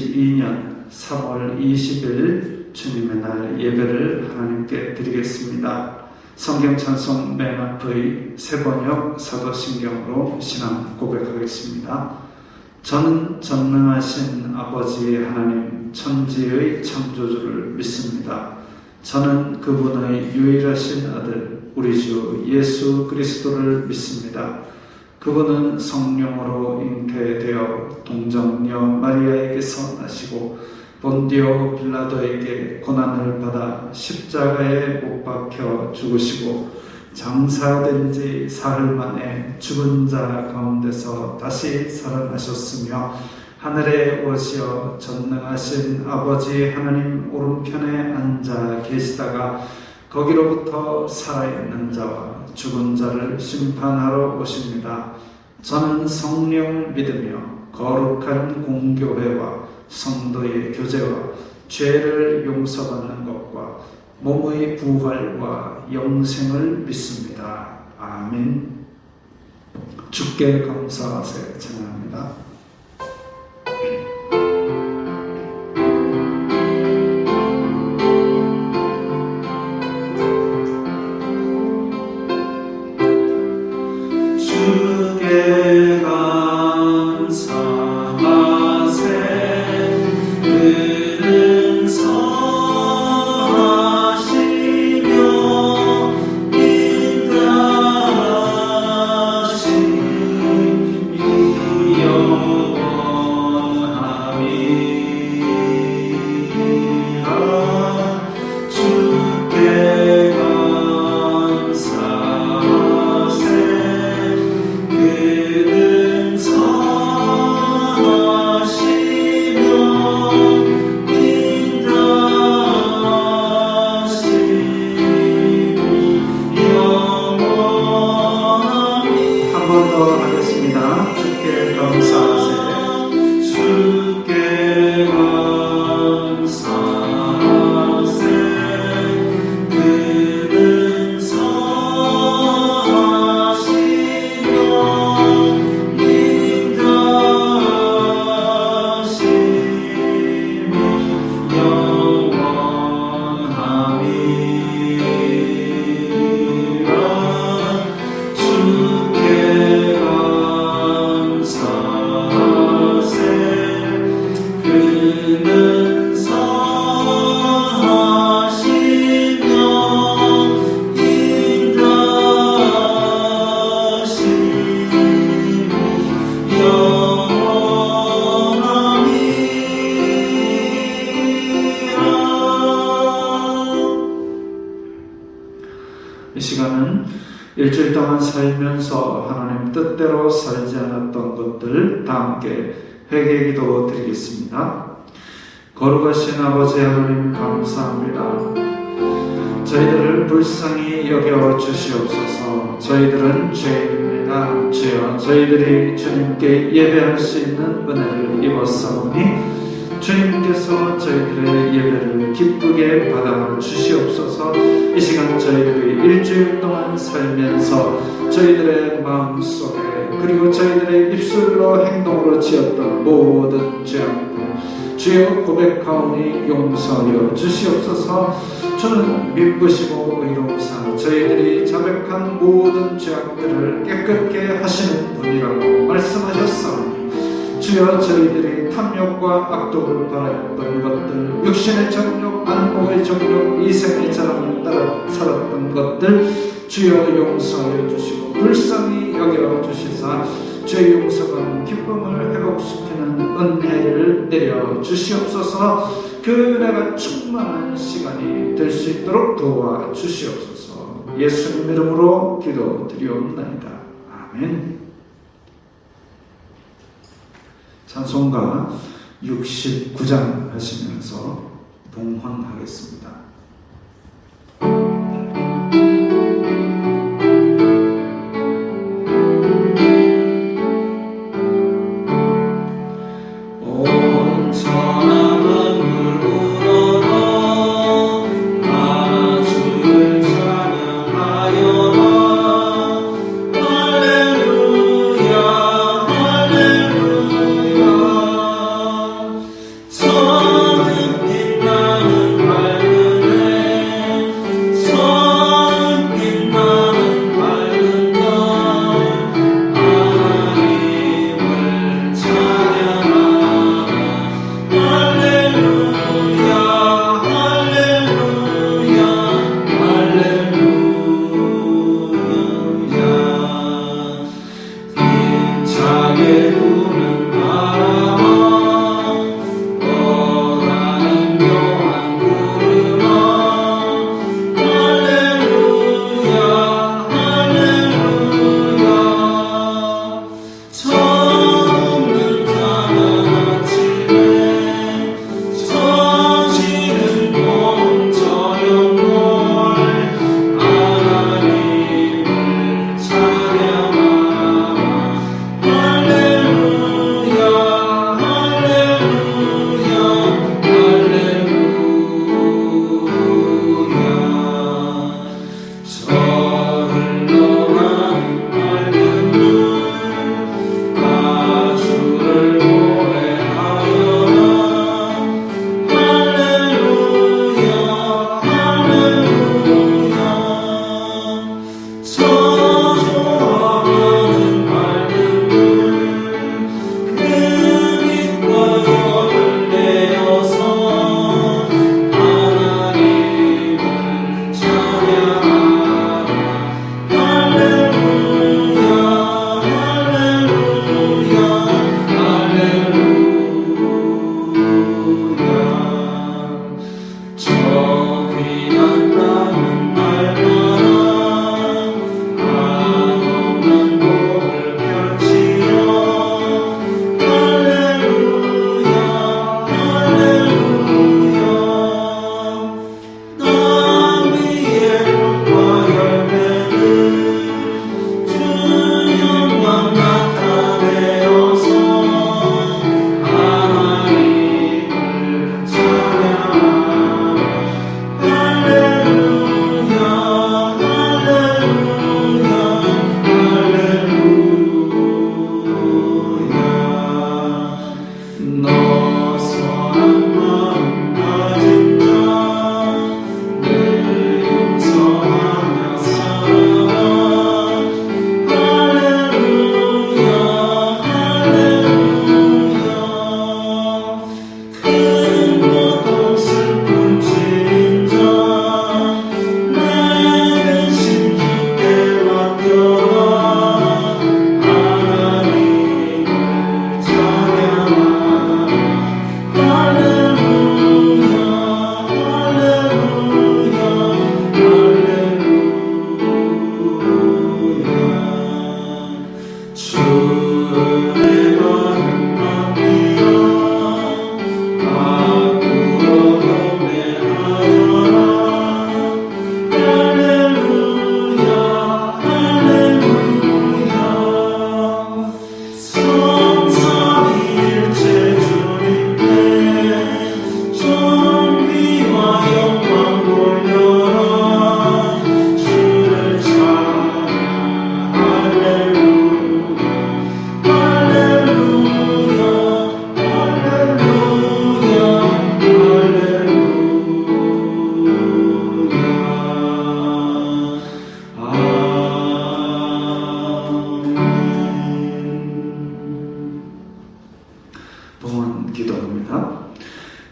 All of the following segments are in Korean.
2022년 3월 20일 주님의 날 예배를 하나님께 드리겠습니다. 성경 찬송 맨 앞의 새번역 사도신경으로 신앙 고백하겠습니다. 저는 전능하신 아버지 하나님 천지의 창조주를 믿습니다. 저는 그분의 유일하신 아들 우리 주 예수 그리스도를 믿습니다. 그분은 성령으로 잉태되어 동정녀 마리아에게서 나시고 본디오 빌라도에게 고난을 받아 십자가에 못 박혀 죽으시고 장사된 지 사흘 만에 죽은 자 가운데서 다시 살아나셨으며 하늘에 오시어 전능하신 아버지 하나님 오른편에 앉아 계시다가 거기로부터 살아있는 자와 죽은 자를 심판하러 오십니다. 저는 성령 믿으며 거룩한 공교회와 성도의 교제와 죄를 용서받는 것과 몸의 부활과 영생을 믿습니다. 아멘. 주께 감사하세 찬양합니다. 주께 감사하세 그는 선하시며 인자하심이 영원함이라. 주께 그는 선하시며 인자하심이 영원함이. 한 번 더 하겠습니다. 주께 감사하세. 주께 감사하세. 그는 이 시간은 일주일 동안 살면서 하나님 뜻대로 살지 않았던 것들 다 함께 회개기도 드리겠습니다. 거룩하신 아버지 하나님 감사합니다. 저희들을 불쌍히 여겨 주시옵소서. 저희들은 죄인입니다. 주여, 저희들이 주님께 예배할 수 있는 은혜를 입었사오니 주님께서 저희들의 예배를 기쁘게 받아 주시옵소서. 이 시간 저희들이 일주일 동안 살면서 저희들의 마음속에 그리고 저희들의 입술로 행동으로 지었던 모든 죄악들 주여 고백하오니 용서하여 주시옵소서. 주는 미쁘시고 의로우사 저희들이 자백한 모든 죄악들을 깨끗게 하시는 분이라고 말씀하셨사오니 주여, 저희들이 탐욕과 악독을 바라였던 것들, 육신의 정욕, 안목의 정욕, 이생의 자랑을 따라 살았던 것들 주여 용서하여 주시고 불쌍히 여겨주시사 죄 용서받는 기쁨을 회복시키는 은혜를 내려 주시옵소서. 그 은혜가 충만한 시간이 될 수 있도록 도와주시옵소서. 예수님 이름으로 기도드리옵나이다. 아멘. 찬송가 69장 하시면서 봉헌하겠습니다. 주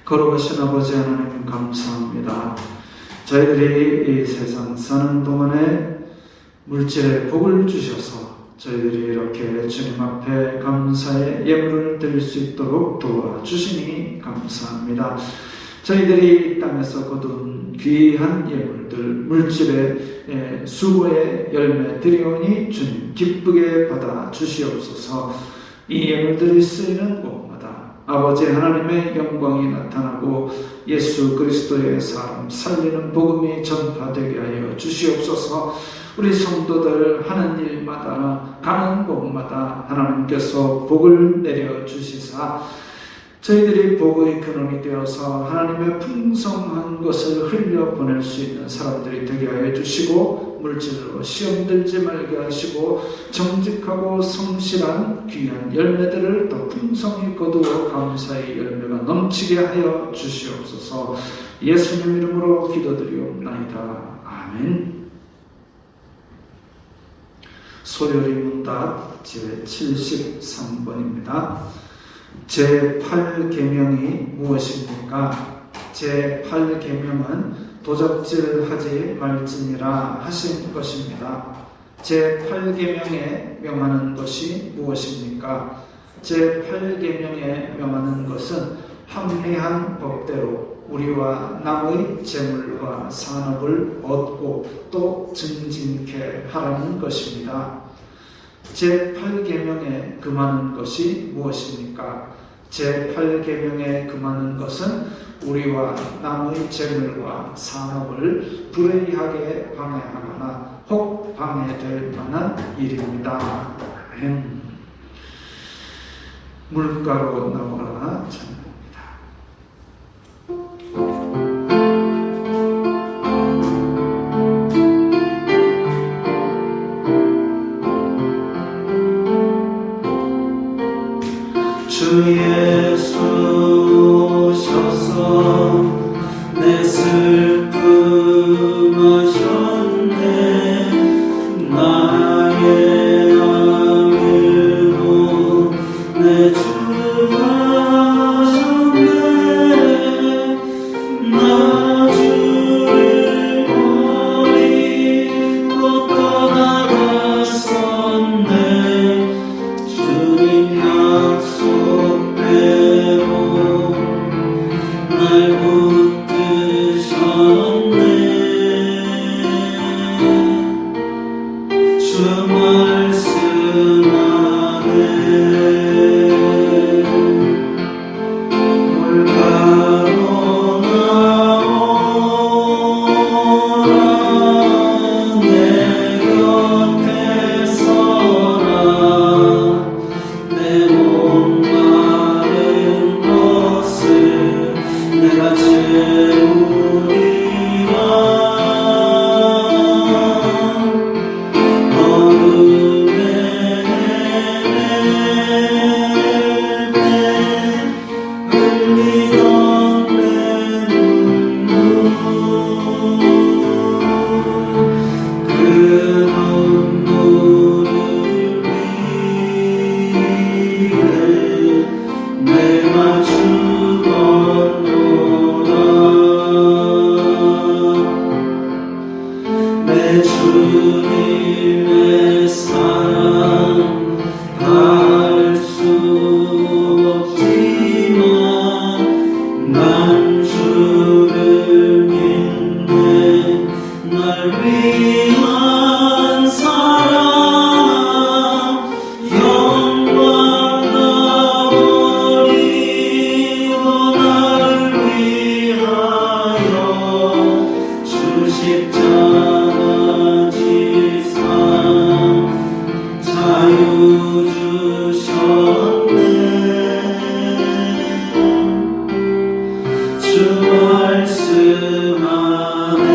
거룩하신 아버지 하나님 감사합니다. 저희들이 이 세상 사는 동안에 물질의 복을 주셔서 저희들이 이렇게 주님 앞에 감사의 예물을 드릴 수 있도록 도와주시니 감사합니다. 저희들이 이 땅에서 거둔 귀한 예물들, 물질의 수고의 열매 드리오니 주님 기쁘게 받아 주시옵소서. 이 예물들이 쓰이는 곳마다 아버지 하나님의 영광이 나타나고 예수 그리스도의 사람 살리는 복음이 전파되게 하여 주시옵소서. 우리 성도들 하는 일마다 가는 곳마다 하나님께서 복을 내려 주시사 저희들이 복의 근원이 되어서 하나님의 풍성한 것을 흘려보낼 수 있는 사람들이 되게 하여 주시고 물질로 시험 들지 말게 하시고 정직하고 성실한 귀한 열매들을 더 풍성히 거두어 감사의 열매가 넘치게 하여 주시옵소서. 예수님 이름으로 기도드리옵나이다. 아멘. 소요리 문답 제73번입니다. 제8계명이 무엇입니까? 제8계명은 도적질하지 말지니라 하신 것입니다. 제8계명에 명하는 것이 무엇입니까? 제8계명에 명하는 것은 합리한 법대로 우리와 남의 재물과 산업을 얻고 또 증진케 하라는 것입니다. 제8계명에 금하는 것이 무엇입니까? 제8계명에 금하는 것은 우리와 남의 재물과 산업을 불의하게 방해하거나 혹 방해될 만한 일입니다. 아멘. 물가로 나오라 찬양합니다. 주 예수 오셔서 내 슬픔 하셨네. 나의 아밀로 내 주 하셨네. 나 주를 버리고 떠나갔었네. 주님 약속대로 날 붙드셨네. 주 말씀 안에 물가로 나오라. 내 곁에 서라. 내 목마른 것을 내가 채우리라. 어둠에 헤맬 때 흘리던 내 눈물, 그 눈물을 위해 내가 죽었노라. 내 주님의 사랑 알 수 없지만 난 주를 믿네. 날 위한 사랑 영광 나버리고 나를 위하여 주 십자가 지사 자유 주셨네. 주 말씀 안에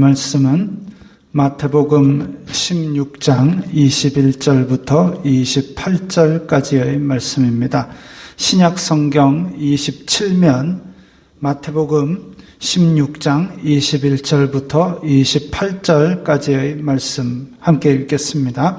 말씀은 마태복음 16장 21절부터 28절까지의 말씀입니다. 신약성경 27면 마태복음 16장 21절부터 28절까지의 말씀 함께 읽겠습니다.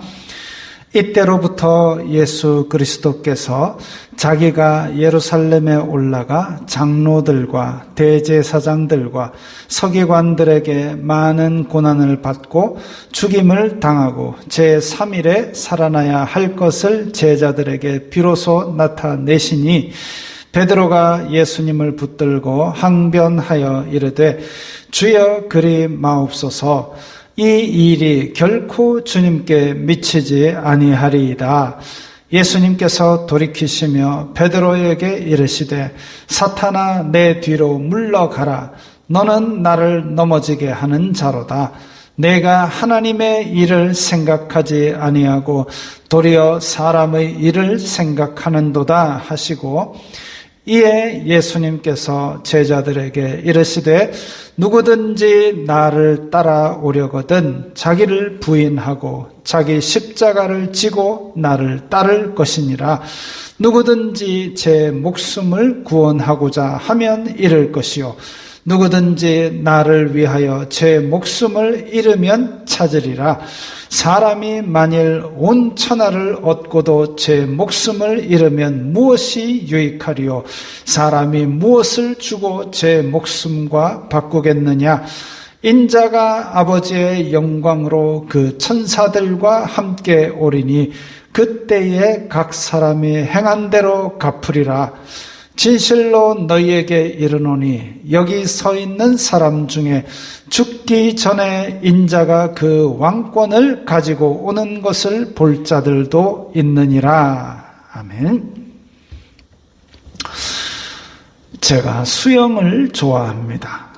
이때로부터 예수 그리스도께서 자기가 예루살렘에 올라가 장로들과 대제사장들과 서기관들에게 많은 고난을 받고 죽임을 당하고 제3일에 살아나야 할 것을 제자들에게 비로소 나타내시니 베드로가 예수님을 붙들고 항변하여 이르되 주여 그리 마옵소서 이 일이 결코 주님께 미치지 아니하리이다. 예수님께서 돌이키시며 베드로에게 이르시되 사탄아 내 뒤로 물러가라. 너는 나를 넘어지게 하는 자로다. 내가 하나님의 일을 생각하지 아니하고 도리어 사람의 일을 생각하는도다 하시고 이에 예수님께서 제자들에게 이르시되 누구든지 나를 따라오려거든 자기를 부인하고 자기 십자가를 지고 나를 따를 것이니라. 누구든지 제 목숨을 구원하고자 하면 잃을 것이요 누구든지 나를 위하여 제 목숨을 잃으면 찾으리라. 사람이 만일 온 천하를 얻고도 제 목숨을 잃으면 무엇이 유익하리요? 사람이 무엇을 주고 제 목숨과 바꾸겠느냐? 인자가 아버지의 영광으로 그 천사들과 함께 오리니 그때에 각 사람이 행한 대로 갚으리라. 진실로 너희에게 이르노니 여기 서 있는 사람 중에 죽기 전에 인자가 그 왕권을 가지고 오는 것을 볼 자들도 있느니라. 아멘. 제가 수영을 좋아합니다.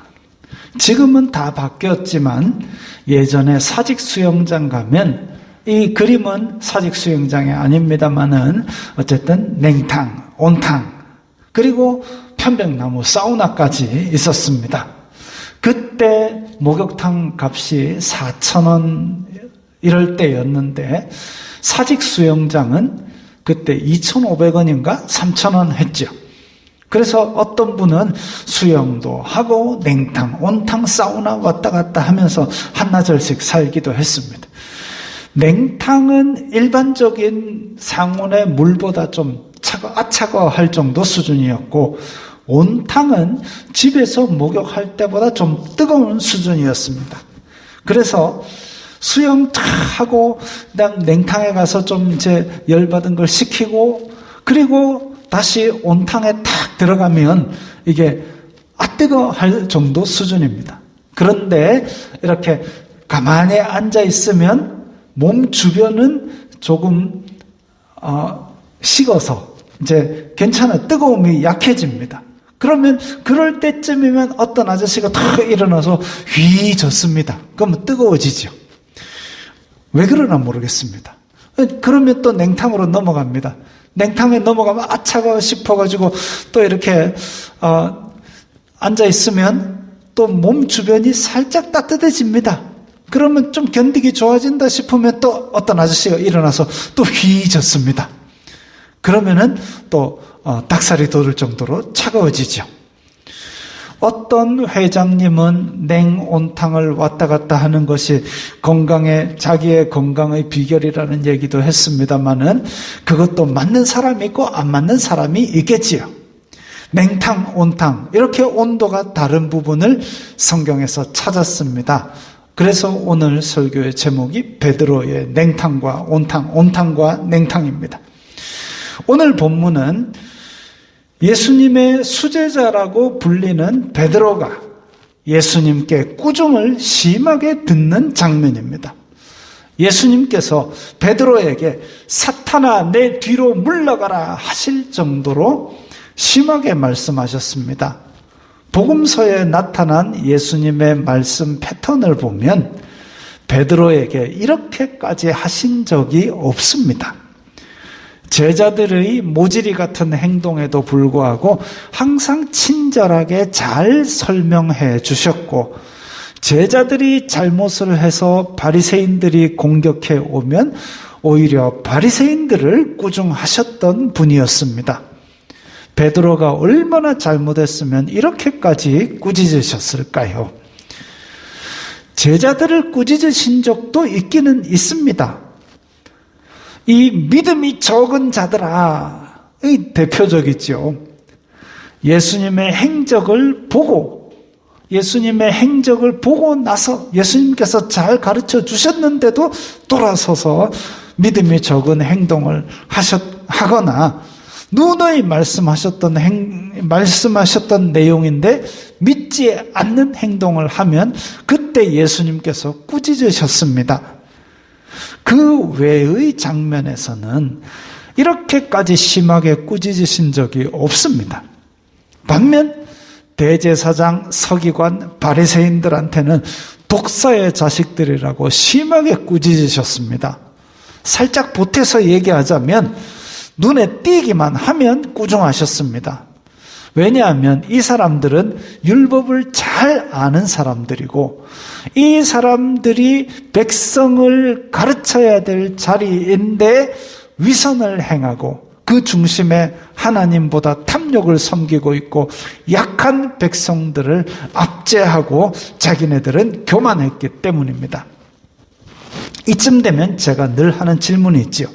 지금은 다 바뀌었지만 예전에 사직 수영장 가면 이 그림은 사직 수영장이 아닙니다만은 어쨌든 냉탕, 온탕 그리고 편백나무 사우나까지 있었습니다. 그때 목욕탕 값이 4,000원 이럴 때였는데 사직 수영장은 그때 2,500원인가 3,000원 했죠. 그래서 어떤 분은 수영도 하고 냉탕, 온탕, 사우나 왔다 갔다 하면서 한나절씩 살기도 했습니다. 냉탕은 일반적인 상온의 물보다 좀 차가워할 정도 수준이었고 온탕은 집에서 목욕할 때보다 좀 뜨거운 수준이었습니다. 그래서 수영 탁 하고 그다음 냉탕에 가서 좀 이제 열받은 걸 식히고 그리고 다시 온탕에 탁 들어가면 이게 뜨거워할 정도 수준입니다. 그런데 이렇게 가만히 앉아 있으면 몸 주변은 조금 식어서 이제 괜찮아 뜨거움이 약해집니다. 그러면 그럴 때쯤이면 어떤 아저씨가 탁 일어나서 휘 젖습니다. 그러면 뜨거워지죠. 왜 그러나 모르겠습니다. 그러면 또 냉탕으로 넘어갑니다. 냉탕에 넘어가면 차가워 싶어가지고 또 이렇게 앉아 있으면 또 몸 주변이 살짝 따뜻해집니다. 그러면 좀 견디기 좋아진다 싶으면 또 어떤 아저씨가 일어나서 또 휘 젖습니다. 그러면은 또 닭살이 돋을 정도로 차가워지죠. 어떤 회장님은 냉온탕을 왔다 갔다 하는 것이 자기의 건강의 비결이라는 얘기도 했습니다만은 그것도 맞는 사람이 있고 안 맞는 사람이 있겠지요. 냉탕, 온탕 이렇게 온도가 다른 부분을 성경에서 찾았습니다. 그래서 오늘 설교의 제목이 베드로의 냉탕과 온탕, 온탕과 냉탕입니다. 오늘 본문은 예수님의 수제자라고 불리는 베드로가 예수님께 꾸중을 심하게 듣는 장면입니다. 예수님께서 베드로에게 사탄아 내 뒤로 물러가라 하실 정도로 심하게 말씀하셨습니다. 복음서에 나타난 예수님의 말씀 패턴을 보면 베드로에게 이렇게까지 하신 적이 없습니다. 제자들의 모질이 같은 행동에도 불구하고 항상 친절하게 잘 설명해 주셨고 제자들이 잘못을 해서 바리새인들이 공격해 오면 오히려 바리새인들을 꾸중하셨던 분이었습니다. 베드로가 얼마나 잘못했으면 이렇게까지 꾸짖으셨을까요? 제자들을 꾸짖으신 적도 있기는 있습니다. 이 믿음이 적은 자들아, 이 대표적이죠. 예수님의 행적을 보고 나서 예수님께서 잘 가르쳐 주셨는데도 돌아서서 믿음이 적은 행동을 하거나 누누이 말씀하셨던 내용인데 믿지 않는 행동을 하면 그때 예수님께서 꾸짖으셨습니다. 그 외의 장면에서는 이렇게까지 심하게 꾸짖으신 적이 없습니다. 반면 대제사장, 서기관, 바리새인들한테는 독사의 자식들이라고 심하게 꾸짖으셨습니다. 살짝 보태서 얘기하자면 눈에 띄기만 하면 꾸중하셨습니다. 왜냐하면 이 사람들은 율법을 잘 아는 사람들이고 이 사람들이 백성을 가르쳐야 될 자리인데 위선을 행하고 그 중심에 하나님보다 탐욕을 섬기고 있고 약한 백성들을 압제하고 자기네들은 교만했기 때문입니다. 이쯤 되면 제가 늘 하는 질문이 있지요.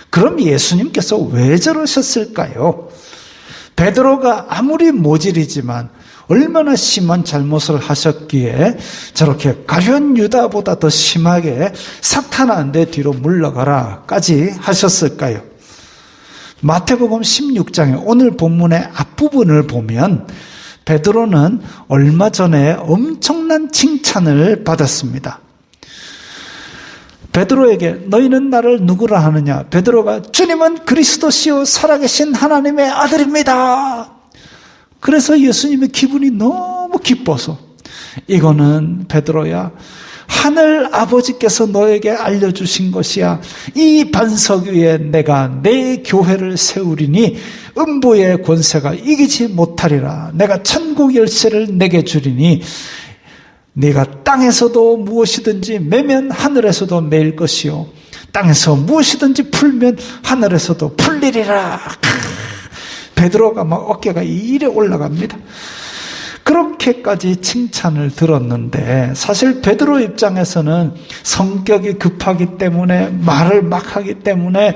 그럼 예수님께서 왜 저러셨을까요? 베드로가 아무리 모질이지만 얼마나 심한 잘못을 하셨기에 저렇게 가룟 유다보다 더 심하게 사탄아 내 뒤로 물러가라까지 하셨을까요? 마태복음 16장의 오늘 본문의 앞부분을 보면 베드로는 얼마 전에 엄청난 칭찬을 받았습니다. 베드로에게 너희는 나를 누구라 하느냐? 베드로가 주님은 그리스도시요 살아계신 하나님의 아들입니다. 그래서 예수님의 기분이 너무 기뻐서 이거는 베드로야 하늘 아버지께서 너에게 알려주신 것이야. 이 반석 위에 내가 내 교회를 세우리니 음부의 권세가 이기지 못하리라. 내가 천국 열쇠를 내게 주리니 네가 땅에서도 무엇이든지 매면 하늘에서도 매일 것이요 땅에서 무엇이든지 풀면 하늘에서도 풀리리라. 베드로가 막 어깨가 이래 올라갑니다. 그렇게까지 칭찬을 들었는데 사실 베드로 입장에서는 성격이 급하기 때문에 말을 막 하기 때문에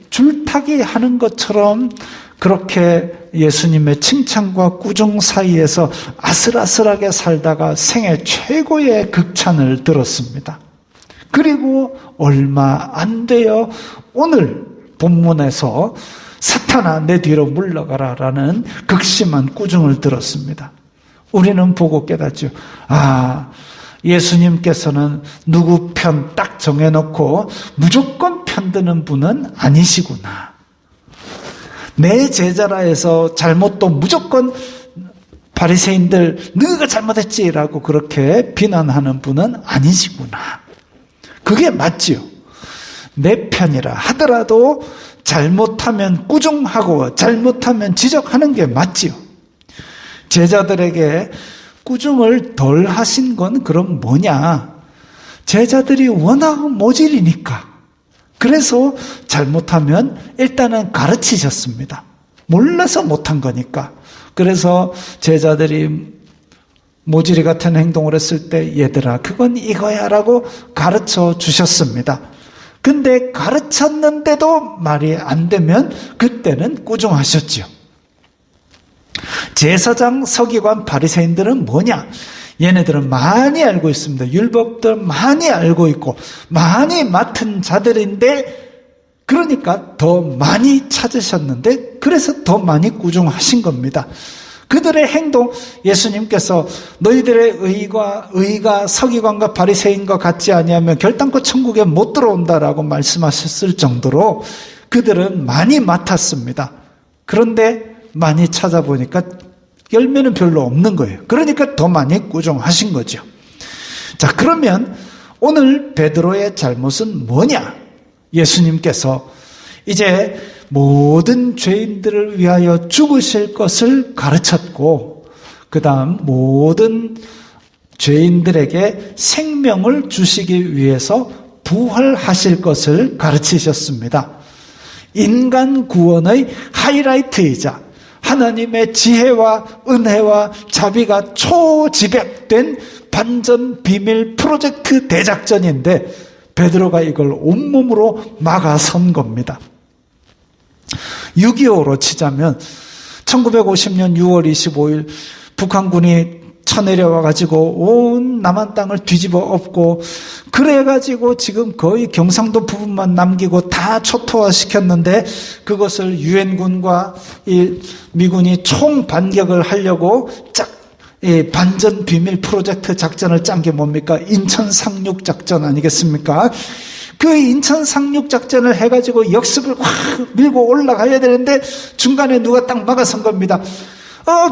줄타기 하는 것처럼 그렇게 예수님의 칭찬과 꾸중 사이에서 아슬아슬하게 살다가 생애 최고의 극찬을 들었습니다. 그리고 얼마 안 돼요. 오늘 본문에서 사탄아 내 뒤로 물러가라 라는 극심한 꾸중을 들었습니다. 우리는 보고 깨닫죠. 예수님께서는 누구 편 딱 정해놓고 무조건 편드는 분은 아니시구나. 내 제자라 해서 잘못도 무조건 바리새인들 너희가 잘못했지라고 그렇게 비난하는 분은 아니시구나. 그게 맞지요. 내 편이라 하더라도 잘못하면 꾸중하고 잘못하면 지적하는 게 맞지요. 제자들에게 꾸중을 덜 하신 건 그럼 뭐냐? 제자들이 워낙 모질이니까. 그래서 잘못하면 일단은 가르치셨습니다. 몰라서 못한 거니까. 그래서 제자들이 모질이 같은 행동을 했을 때 얘들아 그건 이거야 라고 가르쳐 주셨습니다. 근데 가르쳤는데도 말이 안 되면 그때는 꾸중하셨지요. 제사장, 서기관, 바리새인들은 뭐냐? 얘네들은 많이 알고 있습니다. 율법들 많이 알고 있고 많이 맡은 자들인데 그러니까 더 많이 찾으셨는데 그래서 더 많이 꾸중하신 겁니다. 그들의 행동, 예수님께서 너희들의 의가 서기관과 바리새인과 같지 아니하면 결단코 천국에 못 들어온다라고 말씀하셨을 정도로 그들은 많이 맡았습니다. 그런데 많이 찾아보니까 열매는 별로 없는 거예요. 그러니까 더 많이 꾸중하신 거죠. 자, 그러면 오늘 베드로의 잘못은 뭐냐? 예수님께서 이제 모든 죄인들을 위하여 죽으실 것을 가르쳤고 그 다음 모든 죄인들에게 생명을 주시기 위해서 부활하실 것을 가르치셨습니다. 인간 구원의 하이라이트이자 하나님의 지혜와 은혜와 자비가 초집약된 반전 비밀 프로젝트 대작전인데 베드로가 이걸 온몸으로 막아선 겁니다. 6.25로 치자면 1950년 6월 25일 북한군이 쳐내려와가지고 온 남한 땅을 뒤집어 엎고 그래가지고 지금 거의 경상도 부분만 남기고 다 초토화시켰는데 그것을 유엔군과 이 미군이 총반격을 하려고 반전 비밀 프로젝트 작전을 짠 게 뭡니까? 인천 상륙 작전 아니겠습니까? 그 인천 상륙 작전을 해가지고 역습을 확 밀고 올라가야 되는데 중간에 누가 딱 막아선 겁니다.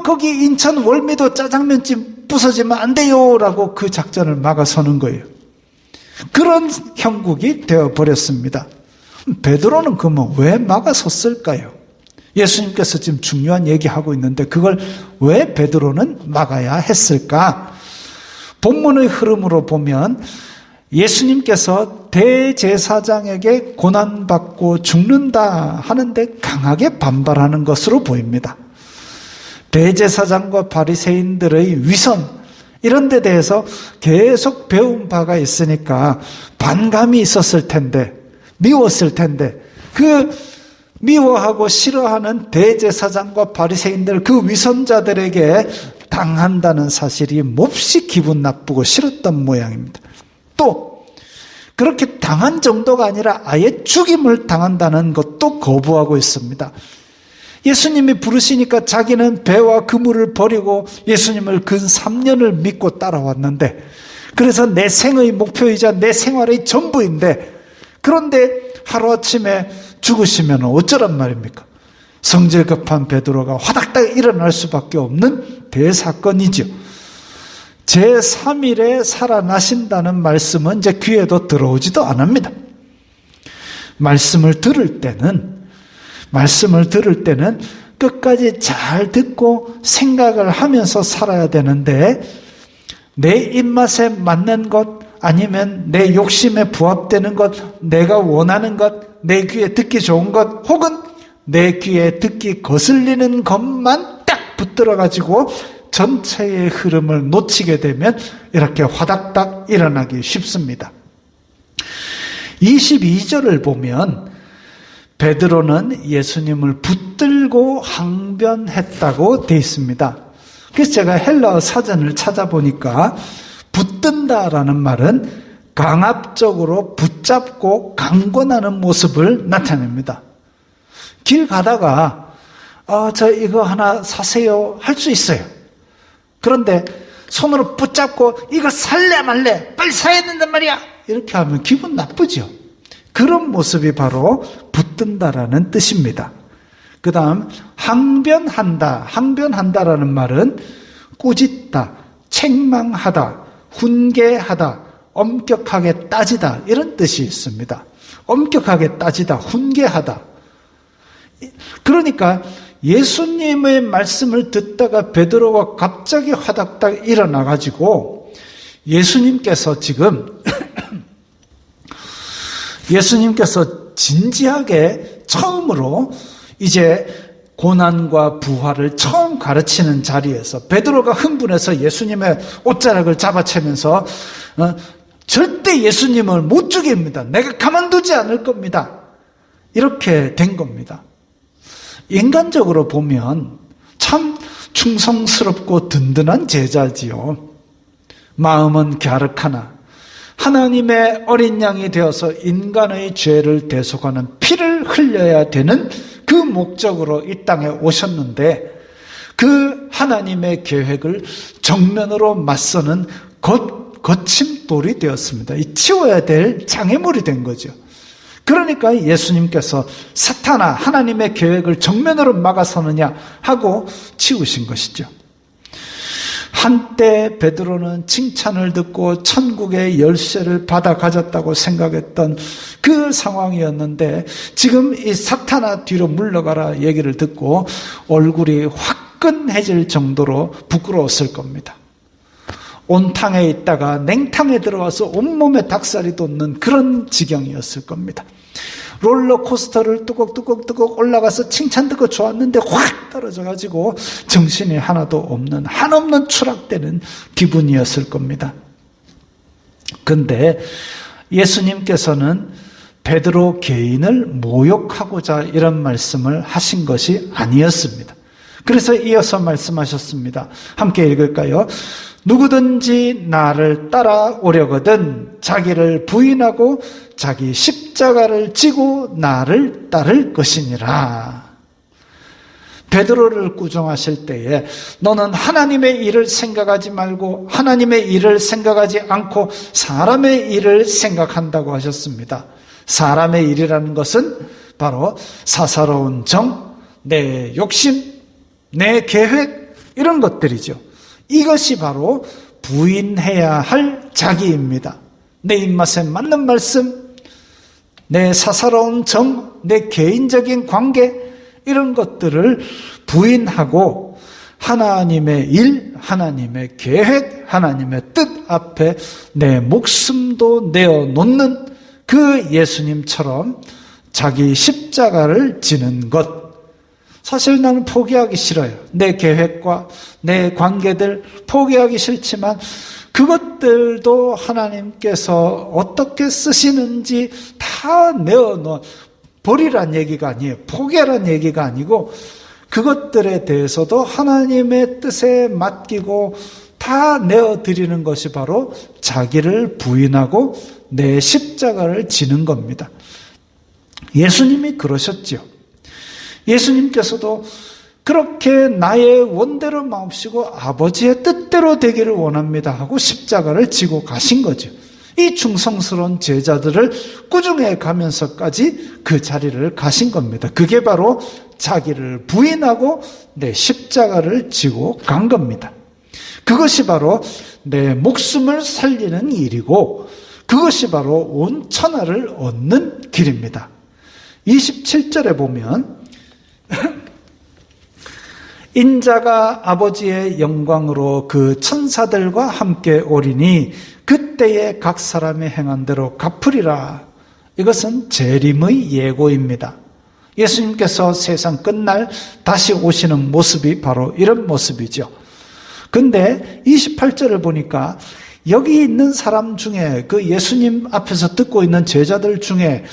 거기 인천 월미도 짜장면집 부서지면 안 돼요 라고 그 작전을 막아서는 거예요. 그런 형국이 되어버렸습니다. 베드로는 그러면 왜 막아섰을까요? 예수님께서 지금 중요한 얘기하고 있는데 그걸 왜 베드로는 막아야 했을까? 본문의 흐름으로 보면 예수님께서 대제사장에게 고난받고 죽는다 하는데 강하게 반발하는 것으로 보입니다. 대제사장과 바리새인들의 위선 이런 데 대해서 계속 배운 바가 있으니까 반감이 있었을 텐데 미웠을 텐데 그 미워하고 싫어하는 대제사장과 바리새인들 그 위선자들에게 당한다는 사실이 몹시 기분 나쁘고 싫었던 모양입니다. 또 그렇게 당한 정도가 아니라 아예 죽임을 당한다는 것도 거부하고 있습니다. 예수님이 부르시니까 자기는 배와 그물을 버리고 예수님을 근 3년을 믿고 따라왔는데 그래서 내 생의 목표이자 내 생활의 전부인데 그런데 하루아침에 죽으시면 어쩌란 말입니까? 성질 급한 베드로가 화닥닥 일어날 수밖에 없는 대사건이죠. 제3일에 살아나신다는 말씀은 이제 귀에도 들어오지도 않습니다. 말씀을 들을 때는 끝까지 잘 듣고 생각을 하면서 살아야 되는데 내 입맛에 맞는 것 아니면 내 욕심에 부합되는 것, 내가 원하는 것, 내 귀에 듣기 좋은 것 혹은 내 귀에 듣기 거슬리는 것만 딱 붙들어가지고 전체의 흐름을 놓치게 되면 이렇게 화닥닥 일어나기 쉽습니다. 22절을 보면 베드로는 예수님을 붙들고 항변했다고 되어 있습니다. 그래서 제가 헬라어 사전을 찾아보니까 붙든다라는 말은 강압적으로 붙잡고 강권하는 모습을 나타냅니다. 길 가다가 저 이거 하나 사세요 할 수 있어요. 그런데 손으로 붙잡고 이거 살래 말래 빨리 사야 된단 말이야 이렇게 하면 기분 나쁘죠. 그런 모습이 바로 붙든다라는 뜻입니다. 그 다음 항변한다라는 말은 꾸짖다, 책망하다, 훈계하다, 엄격하게 따지다 이런 뜻이 있습니다. 엄격하게 따지다, 훈계하다. 그러니까 예수님의 말씀을 듣다가 베드로가 갑자기 화닥닥 일어나가지고 예수님께서 진지하게 처음으로 이제 고난과 부활을 처음 가르치는 자리에서 베드로가 흥분해서 예수님의 옷자락을 잡아채면서 절대 예수님을 못 죽입니다. 내가 가만두지 않을 겁니다. 이렇게 된 겁니다. 인간적으로 보면 참 충성스럽고 든든한 제자지요. 마음은 갸륵하나 하나님의 어린 양이 되어서 인간의 죄를 대속하는 피를 흘려야 되는 그 목적으로 이 땅에 오셨는데 그 하나님의 계획을 정면으로 맞서는 거침돌이 되었습니다. 치워야 될 장애물이 된 거죠. 그러니까 예수님께서 사탄아 하나님의 계획을 정면으로 막아서느냐 하고 치우신 것이죠. 한때 베드로는 칭찬을 듣고 천국의 열쇠를 받아 가졌다고 생각했던 그 상황이었는데 지금 이 사탄아 뒤로 물러가라 얘기를 듣고 얼굴이 확 화끈해질 정도로 부끄러웠을 겁니다. 온탕에 있다가 냉탕에 들어와서 온몸에 닭살이 돋는 그런 지경이었을 겁니다. 롤러코스터를 뚜걱뚜걱 올라가서 칭찬 듣고 좋았는데 확 떨어져가지고 정신이 하나도 없는, 한없는 추락되는 기분이었을 겁니다. 근데 예수님께서는 베드로 개인을 모욕하고자 이런 말씀을 하신 것이 아니었습니다. 그래서 이어서 말씀하셨습니다. 함께 읽을까요? 누구든지 나를 따라오려거든 자기를 부인하고 자기 십자가를 지고 나를 따를 것이니라. 베드로를 꾸중하실 때에 너는 하나님의 일을 생각하지 말고 하나님의 일을 생각하지 않고 사람의 일을 생각한다고 하셨습니다. 사람의 일이라는 것은 바로 사사로운 정, 내 욕심, 내 계획 이런 것들이죠. 이것이 바로 부인해야 할 자기입니다. 내 입맛에 맞는 말씀, 내 사사로운 정, 내 개인적인 관계 이런 것들을 부인하고 하나님의 일, 하나님의 계획, 하나님의 뜻 앞에 내 목숨도 내어놓는 그 예수님처럼 자기 십자가를 지는 것. 사실 나는 포기하기 싫어요. 내 계획과 내 관계들 포기하기 싫지만 그것들도 하나님께서 어떻게 쓰시는지 다 내어놓은, 버리란 얘기가 아니에요. 포기하란 얘기가 아니고 그것들에 대해서도 하나님의 뜻에 맡기고 다 내어드리는 것이 바로 자기를 부인하고 내 십자가를 지는 겁니다. 예수님이 그러셨지요. 예수님께서도 그렇게 나의 원대로 마옵시고 아버지의 뜻대로 되기를 원합니다 하고 십자가를 지고 가신 거죠. 이 중성스러운 제자들을 꾸중해 가면서까지 그 자리를 가신 겁니다. 그게 바로 자기를 부인하고 내 십자가를 지고 간 겁니다. 그것이 바로 내 목숨을 살리는 일이고 그것이 바로 온 천하를 얻는 길입니다. 27절에 보면 인자가 아버지의 영광으로 그 천사들과 함께 오리니 그때에 각 사람의 행한 대로 갚으리라. 이것은 재림의 예고입니다. 예수님께서 세상 끝날 다시 오시는 모습이 바로 이런 모습이죠. 근데 28절을 보니까 여기 있는 사람 중에 그 예수님 앞에서 듣고 있는 제자들 중에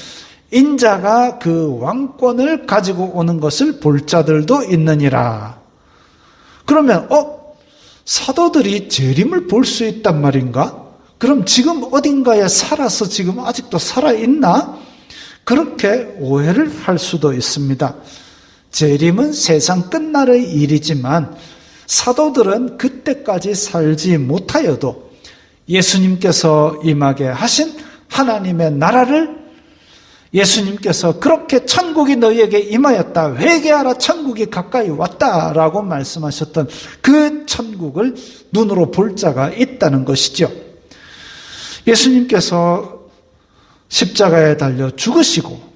인자가 그 왕권을 가지고 오는 것을 볼 자들도 있느니라. 그러면 사도들이 재림을 볼 수 있단 말인가? 그럼 지금 어딘가에 살아서 지금 아직도 살아있나? 그렇게 오해를 할 수도 있습니다. 재림은 세상 끝날의 일이지만 사도들은 그때까지 살지 못하여도 예수님께서 임하게 하신 하나님의 나라를 예수님께서 그렇게 천국이 너희에게 임하였다. 회개하라 천국이 가까이 왔다라고 말씀하셨던 그 천국을 눈으로 볼 자가 있다는 것이죠. 예수님께서 십자가에 달려 죽으시고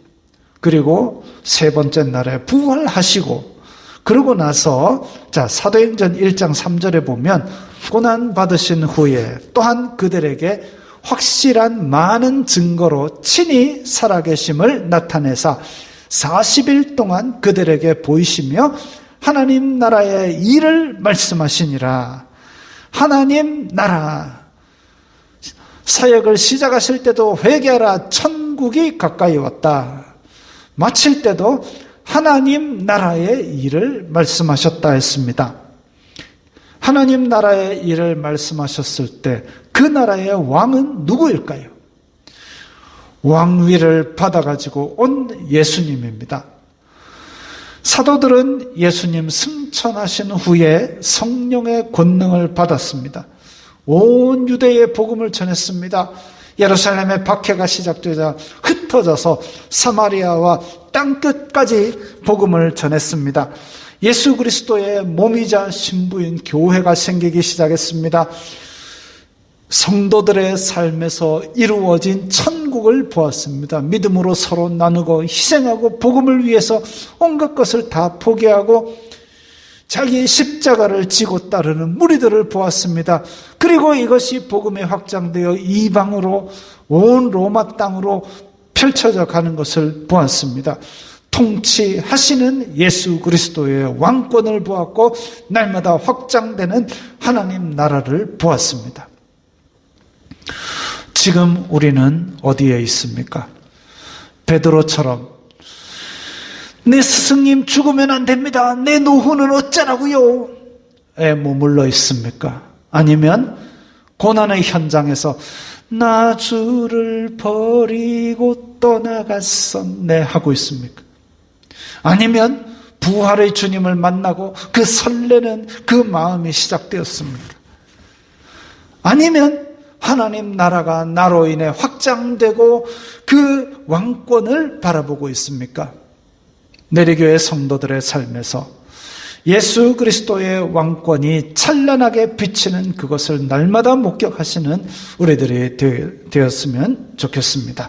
그리고 세 번째 날에 부활하시고 그러고 나서 사도행전 1장 3절에 보면 고난 받으신 후에 또한 그들에게 확실한 많은 증거로 친히 살아계심을 나타내사 40일 동안 그들에게 보이시며 하나님 나라의 일을 말씀하시니라. 하나님 나라 사역을 시작하실 때도 회개하라 천국이 가까이 왔다. 마칠 때도 하나님 나라의 일을 말씀하셨다 했습니다. 하나님 나라의 일을 말씀하셨을 때 그 나라의 왕은 누구일까요? 왕위를 받아가지고 온 예수님입니다. 사도들은 예수님 승천하신 후에 성령의 권능을 받았습니다. 온 유대의 복음을 전했습니다. 예루살렘의 박해가 시작되자 흩어져서 사마리아와 땅끝까지 복음을 전했습니다. 예수 그리스도의 몸이자 신부인 교회가 생기기 시작했습니다. 성도들의 삶에서 이루어진 천국을 보았습니다. 믿음으로 서로 나누고 희생하고 복음을 위해서 온갖 것을 다 포기하고 자기 십자가를 지고 따르는 무리들을 보았습니다. 그리고 이것이 복음이 확장되어 이방으로 온 로마 땅으로 펼쳐져 가는 것을 보았습니다. 통치하시는 예수 그리스도의 왕권을 보았고 날마다 확장되는 하나님 나라를 보았습니다. 지금 우리는 어디에 있습니까? 베드로처럼 내 스승님 죽으면 안 됩니다. 내 노후는 어쩌라고요? 에 머물러 있습니까? 아니면 고난의 현장에서 나 주를 버리고 떠나갔었네 하고 있습니까? 아니면 부활의 주님을 만나고 그 설레는 그 마음이 시작되었습니까? 아니면 하나님 나라가 나로 인해 확장되고 그 왕권을 바라보고 있습니까? 내리교회 성도들의 삶에서 예수 그리스도의 왕권이 찬란하게 비치는 그것을 날마다 목격하시는 우리들이 되었으면 좋겠습니다.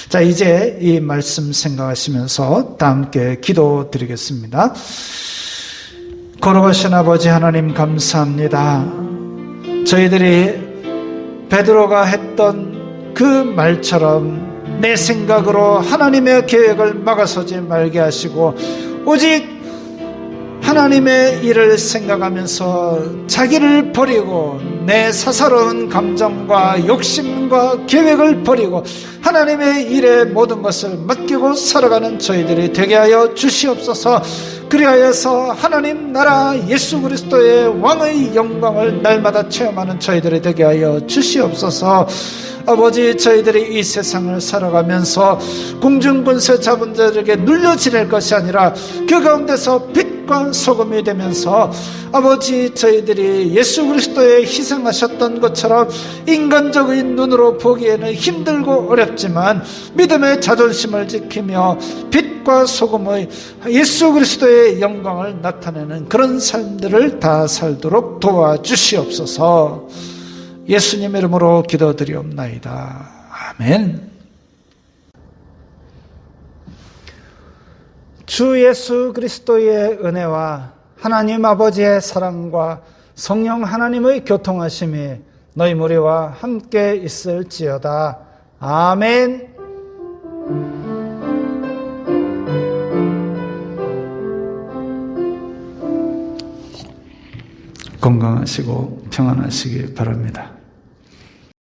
자, 이제 이 말씀 생각하시면서 다 함께 기도드리겠습니다. 거룩하신 아버지 하나님 감사합니다. 저희들이 베드로가 했던 그 말처럼 내 생각으로 하나님의 계획을 막아서지 말게 하시고 오직 하나님의 일을 생각하면서 자기를 버리고 내 사사로운 감정과 욕심과 계획을 버리고 하나님의 일에 모든 것을 맡기고 살아가는 저희들이 되게 하여 주시옵소서. 그리하여서 하나님 나라 예수 그리스도의 왕의 영광을 날마다 체험하는 저희들이 되게 하여 주시옵소서. 아버지, 저희들이 이 세상을 살아가면서 공중권세 잡은 자들에게 눌려 지낼 것이 아니라 그 가운데서 빛과 소금이 되면서 아버지, 저희들이 예수 그리스도의 희생하셨던 것처럼 인간적인 눈으로 보기에는 힘들고 어렵지만 믿음의 자존심을 지키며 빛과 소금의 예수 그리스도의 영광을 나타내는 그런 삶들을 다 살도록 도와주시옵소서. 예수님 이름으로 기도드리옵나이다. 아멘. 주 예수 그리스도의 은혜와 하나님 아버지의 사랑과 성령 하나님의 교통하심이 너희 무리와 함께 있을지어다. 아멘. 건강하시고 평안하시기 바랍니다.